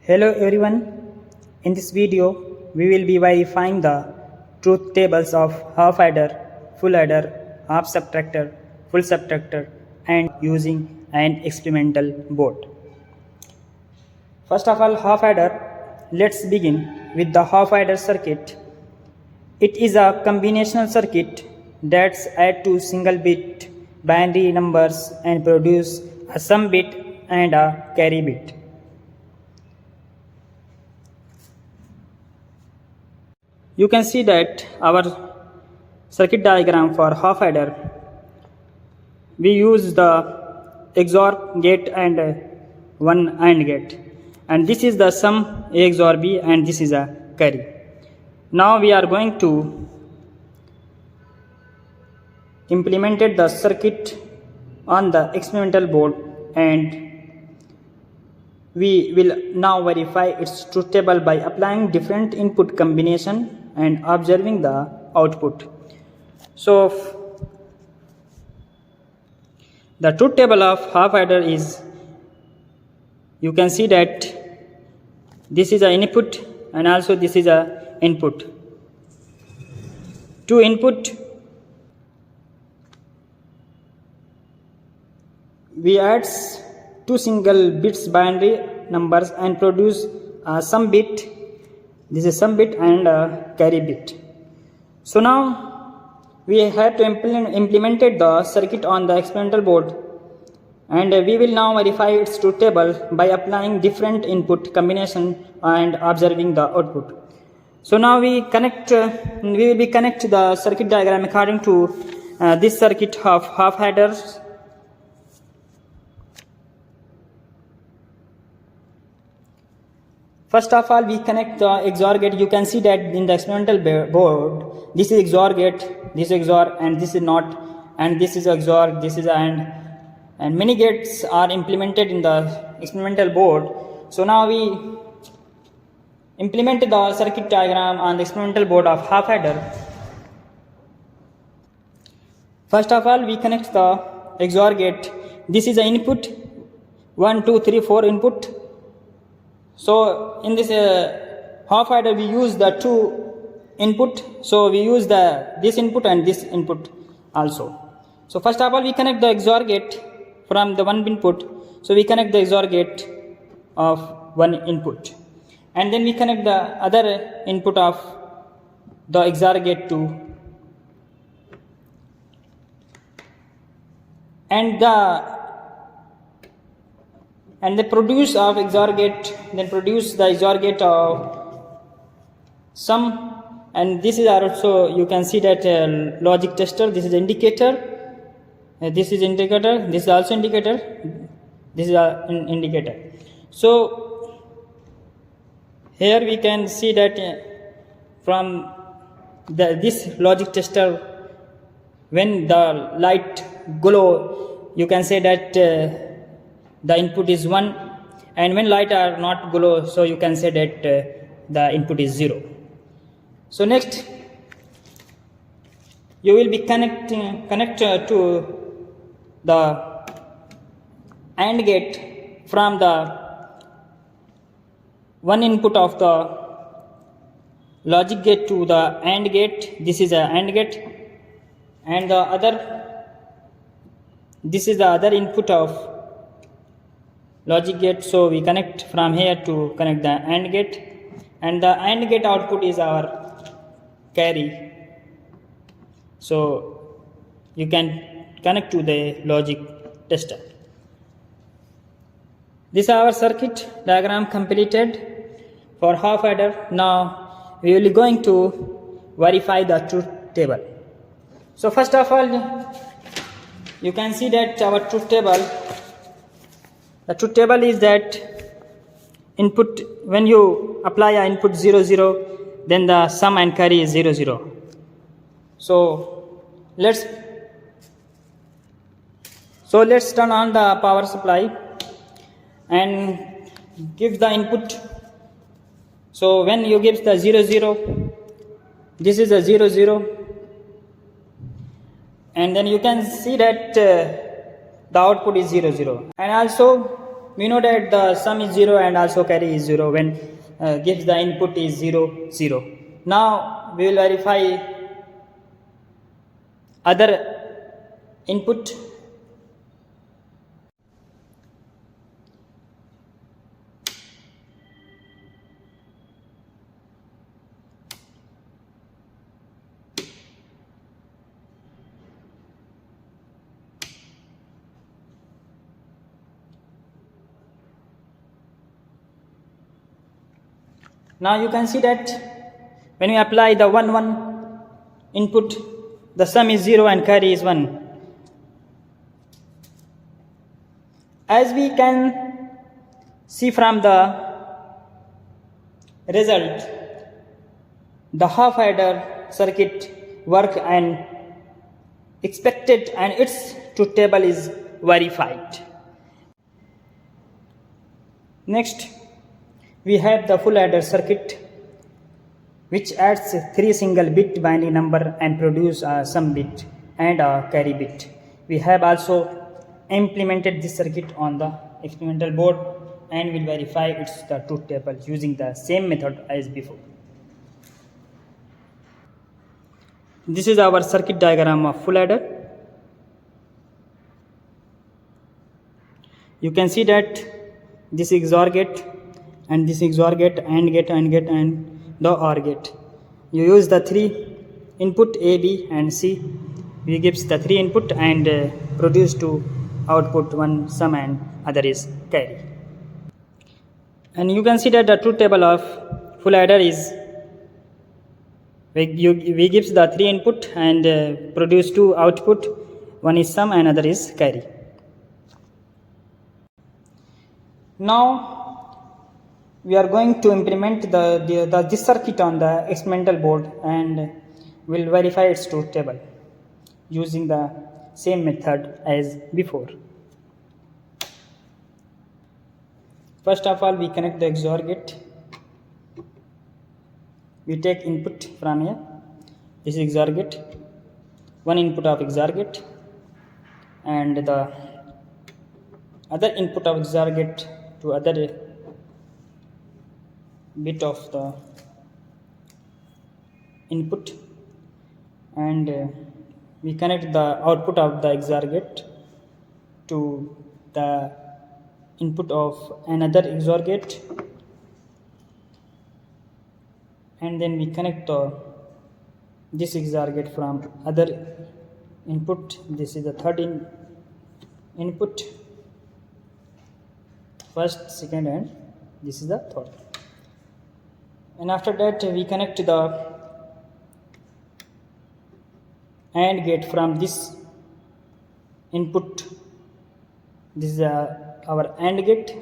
Hello everyone, in this video we will be verifying the truth tables of half adder, full adder, half subtractor, full subtractor and using an experimental board. First of all, half adder, let's begin with the half adder circuit. It is a combinational circuit that adds two single bit binary numbers and produce a sum bit and a carry bit. You can see that our circuit diagram for half adder, we use the XOR gate and one AND gate, and this is the sum A XOR B and this is a carry. Now we are going to implement the circuit on the experimental board, and we will now verify its truth table by applying different input combination and observing the output. So the truth table of half adder is, you can see that this is an input and also this is a input. Two input, we add two single bits binary numbers and produce a sum bit. This is sum bit and a carry bit. So now we have to implement the circuit on the experimental board, and we will now verify its truth table by applying different input combination and observing the output. So now we will connect the circuit diagram according to this circuit of half adders. First of all, we connect the XOR gate. You can see that in the experimental board, this is XOR gate, this is XOR, and this is not, and this is XOR, this is AND, and many gates are implemented in the experimental board. So now we implement the circuit diagram on the experimental board of half adder. First of all, we connect the XOR gate. This is the input, 1, 2, 3, 4 input. So in this half adder we use the two input, so we use this input and this input also. So first of all, we connect the XOR gate from the one input, so we connect the XOR gate of one input, and then we connect the other input of the XOR gate to, and the produce of XOR gate, then produce the XOR gate of sum, and this is also, you can see that logic tester, this is indicator, this is indicator, this is also indicator, this is an indicator. So here we can see that from this logic tester, when the light glow, you can say that the input is 1, and when light are not glow, so you can say that the input is 0. So next you will be connect to the AND gate from the one input of the logic gate to the AND gate. This is a AND gate, and this is the other input of logic gate, so we connect from here to connect the AND gate, and the AND gate output is our carry, so you can connect to the logic tester. This is our circuit diagram completed for half adder. Now we will be going to verify the truth table. So first of all, you can see that our truth table, the truth table is that input, when you apply a input 0 0, then the sum and carry is 0 0. So let's turn on the power supply and give the input. So when you give the 0 0, this is a 0 0, and then you can see that the output is 0 0, and also we know that the sum is 0 and also carry is 0 when gives the input is 0 0. Now we will verify other input. Now you can see that when we apply the 1 1 input, the sum is 0 and carry is 1. As we can see from the result, the half adder circuit work and expected and its truth table is verified. Next, we have the full adder circuit, which adds 3 single bit binary number and produce a sum bit and a carry bit. We have also implemented this circuit on the experimental board and will verify its the truth table using the same method as before. This is our circuit diagram of full adder. You can see that this is XOR gate and this is XOR gate, AND gate, AND gate, and the OR gate. You use the 3 input A, B, and C. We gives the 3 input and produce to output one sum and other is carry. And you can see that the truth table of full adder is we gives the 3 input and produce 2 output. One is sum and other is carry. Now we are going to implement this circuit on the experimental board and will verify its truth table using the same method as before. First of all, we connect the XOR gate. We take input from here. This is XOR gate. One input of XOR gate and the other input of XOR gate to other bit of the input, and we connect the output of the XOR gate to the input of another XOR gate, and then we connect this XOR gate from other input. This is the third input, first, second, and this is the third. And after that we connect the AND gate from this input. This is our AND gate,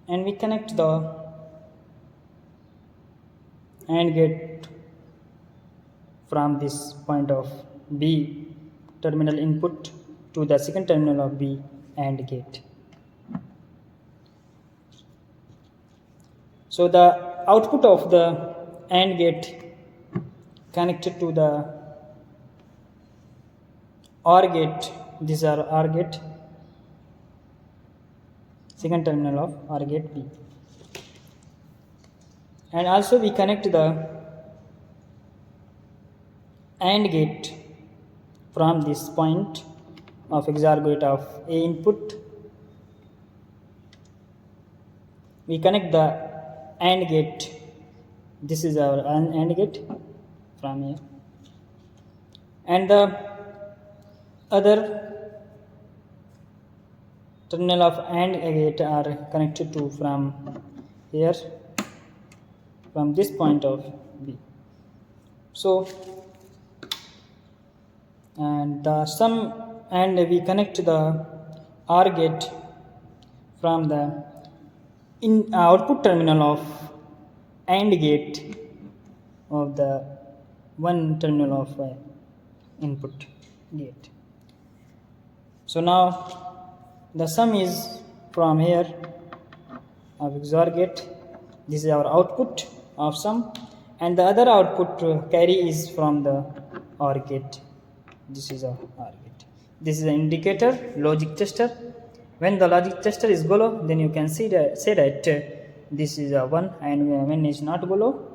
and we connect the AND gate from this point of B terminal input to the second terminal of B AND gate. So the output of the AND gate connected to the OR gate. These are OR gate, second terminal of OR gate B. And also we connect the AND gate from this point of XOR gate of A input. We connect the AND gate. This is our AND gate from here, and the other terminal of AND gate are connected to from here, from this point of B. So, and the sum, and we connect the OR gate from the output terminal of AND gate of the one terminal of input gate. So now the sum is from here of XOR gate. This is our output of sum, and the other output carry is from the OR gate. This is our OR gate. This is an indicator, logic tester, When the logic tester is go low, then you can say that this is a 1, and when it's not go low,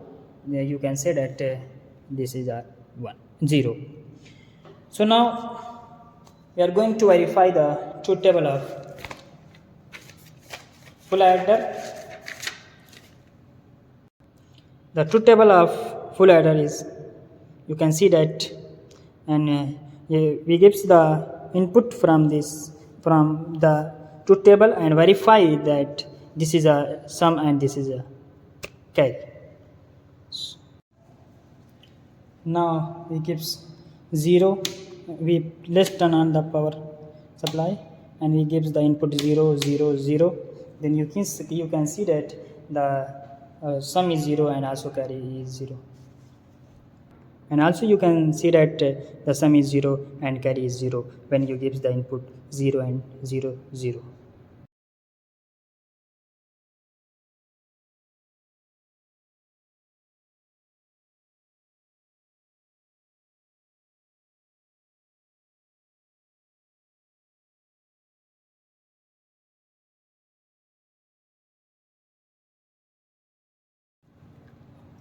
you can say that this is a 0. So now we are going to verify the truth table of full adder. The truth table of full adder is, you can see that, and we gives the input from the truth table and verify that this is a sum and this is a carry. Now we gives 0. Let's turn on the power supply, and we gives the input 0 0 0. Then you can see that the sum is 0 and also carry is 0. And also you can see that the sum is 0 and carry is 0 when you gives the input 0 and 0 0.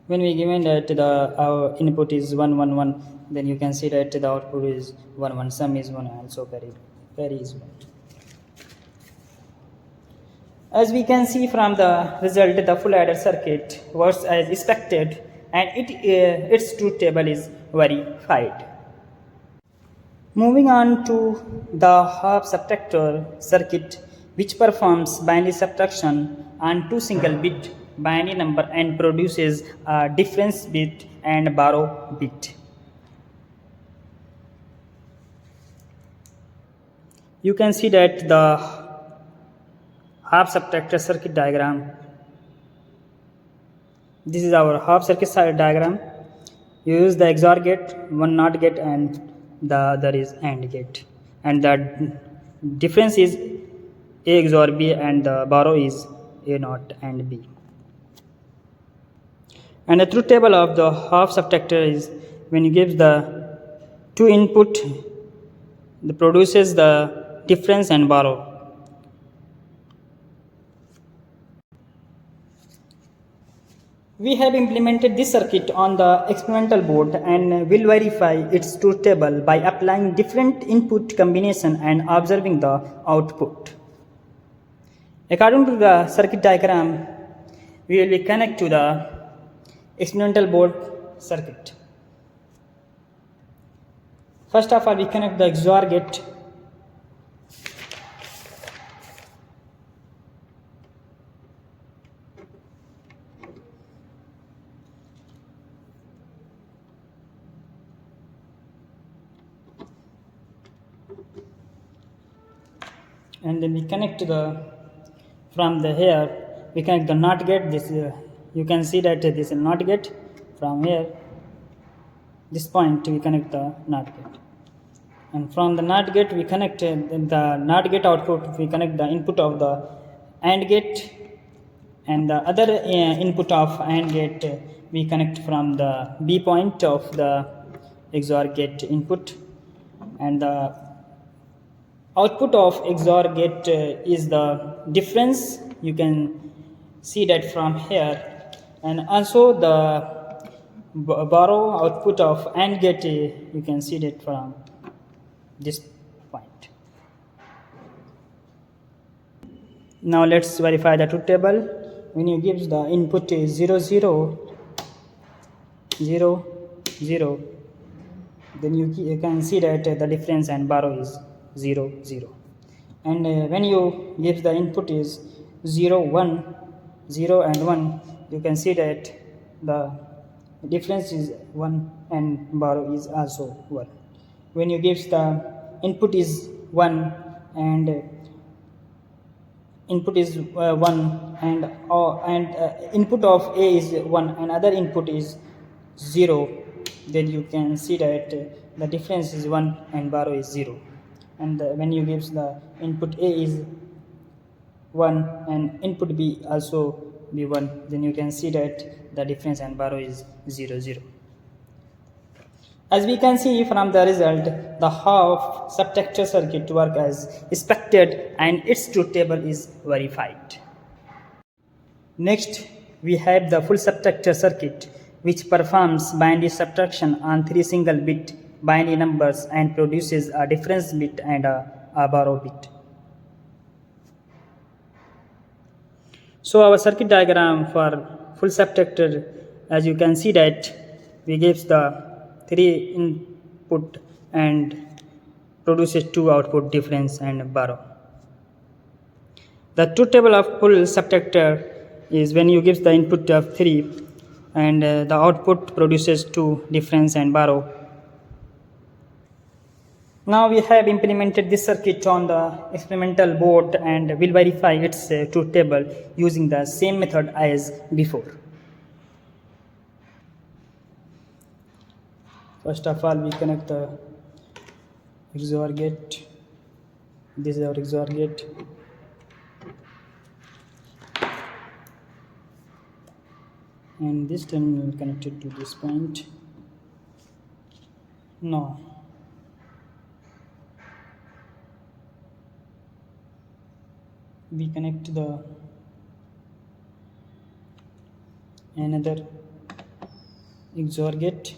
When we given that our input is 1 1 1, then you can see that the output is 1 1, sum is 1, also carry is 1. As we can see from the result, the full adder circuit works as expected, and its truth table is verified. Moving on to the half subtractor circuit, which performs binary subtraction on two single bit binary number and produces a difference bit and borrow bit. You can see that the half subtractor circuit diagram. This is our half circuit diagram. You use the XOR gate, one NOT gate, and the other is AND gate, and the difference is A XOR B, and the borrow is A NOT and B. And the truth table of the half subtractor is, when you give the two input, it produces the difference and borrow. We have implemented this circuit on the experimental board and will verify its truth table by applying different input combination and observing the output. According to the circuit diagram, we will be connect to the experimental board circuit. First of all, we connect the XOR gate. And then we connect to from here we connect the NOT gate. This you can see that this is NOT gate. From here, this point, we connect the NOT gate, and from the NOT gate we connect the NOT gate output. We connect the input of the AND gate, and the other input of AND gate we connect from the B point of the XOR gate input, and the output of XOR gate is the difference. You can see that from here, and also the borrow output of AND gate, you can see that from this point. Now let's verify the truth table. When you give the input is 0 0 0 0, then you can see that the difference and borrow is 0 0, and when you give the input is 0 1 0 and 1, you can see that the difference is 1 and borrow is also 1. When you give the input is 1 and input is 1 and input of A is 1 and other input is 0, then you can see that the difference is 1 and borrow is 0. And when you give the input A is 1 and input B also be 1, then you can see that the difference and borrow is 0 0. As we can see from the result, the half subtractor circuit work as expected and its truth table is verified. Next, we have the full subtractor circuit, which performs binary subtraction on 3 single bit binary numbers and produces a difference bit and a borrow bit. So our circuit diagram for full subtractor, as you can see that we gives the 3 input and produces 2 output, difference and borrow. The truth table of full subtractor is when you give the input of 3 and the output produces 2, difference and borrow. Now we have implemented this circuit on the experimental board and will verify its truth table using the same method as before. First of all, we connect the XOR gate. This is our XOR gate. And this terminal connected to this point. Now, we connect the another XOR gate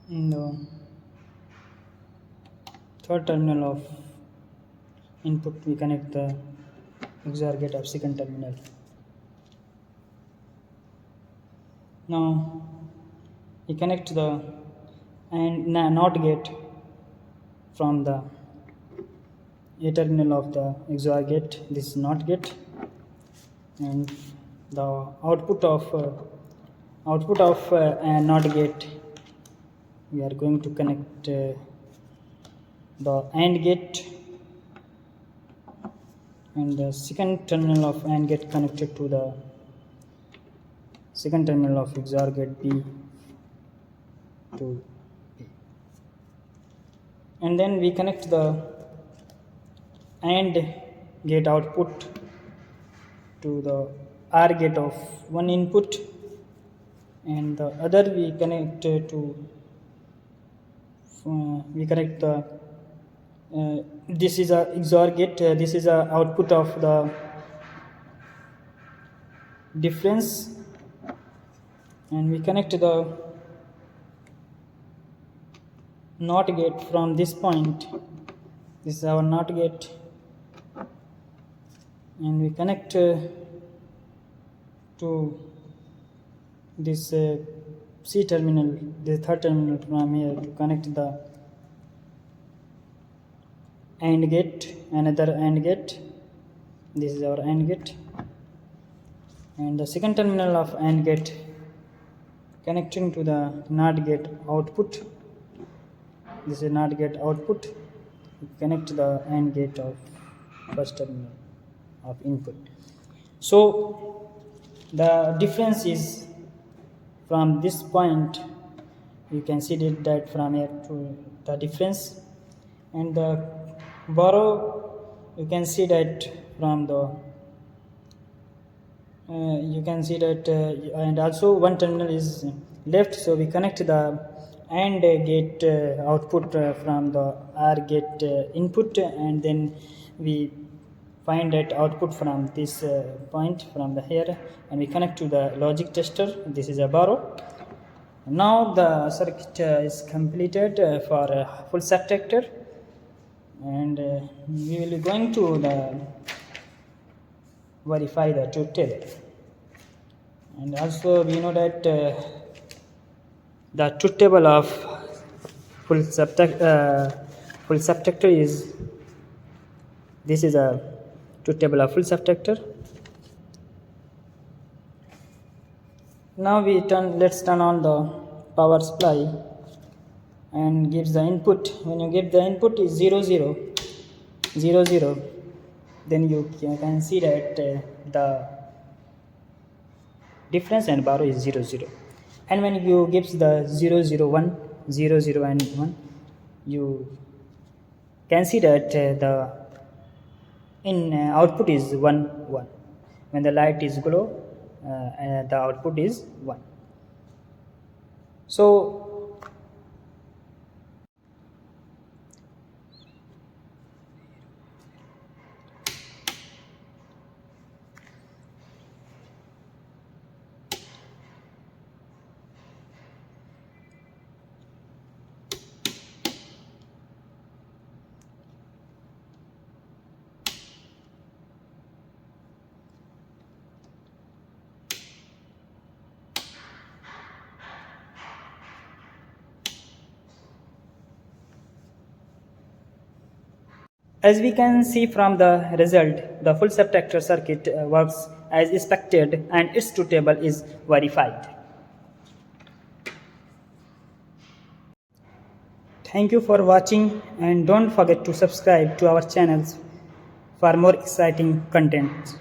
in the third terminal of input. We connect the XOR gate of second terminal. Now we connect the and NOT gate from the A terminal of the XOR gate. This is NOT gate, and the output of a NOT gate, we are going to connect the AND gate, and the second terminal of AND gate connected to the second terminal of XOR gate B to B. And then we connect the AND gate output to the OR gate of one input, and the other we connect to the this is a XOR gate, this is a output of the difference, and we connect the NOT gate from this point. This is our NOT gate, and we connect to this C terminal, the third terminal from here, to connect the AND gate, another AND gate. This is our AND gate, and the second terminal of AND gate connecting to the NOT gate output. This is NOT gate output. We connect the AND gate of first terminal of input. So the difference is from this point. You can see that from here to the difference, and the borrow, you can see that from the you can see that and also one terminal is left, so we connect the AND gate output from the OR gate input, and then we find that output from this point from the here, and we connect to the logic tester. This is a borrow. Now the circuit is completed for a full subtractor, and we will be going to verify the truth table. And also we know that the truth table of full subtractor is, this is a truth table of full subtractor. Now let's turn on the power supply and gives the input. When you give the input is 0 0 0 0, then you can see that the difference and borrow is 0 0. And when you gives the 0 0 1 0 0 and 1, you can see that the output is 1 1. When the light is glow, the output is 1. So as we can see from the result, the full subtractor circuit works as expected and its truth table is verified. Thank you for watching and don't forget to subscribe to our channels for more exciting content.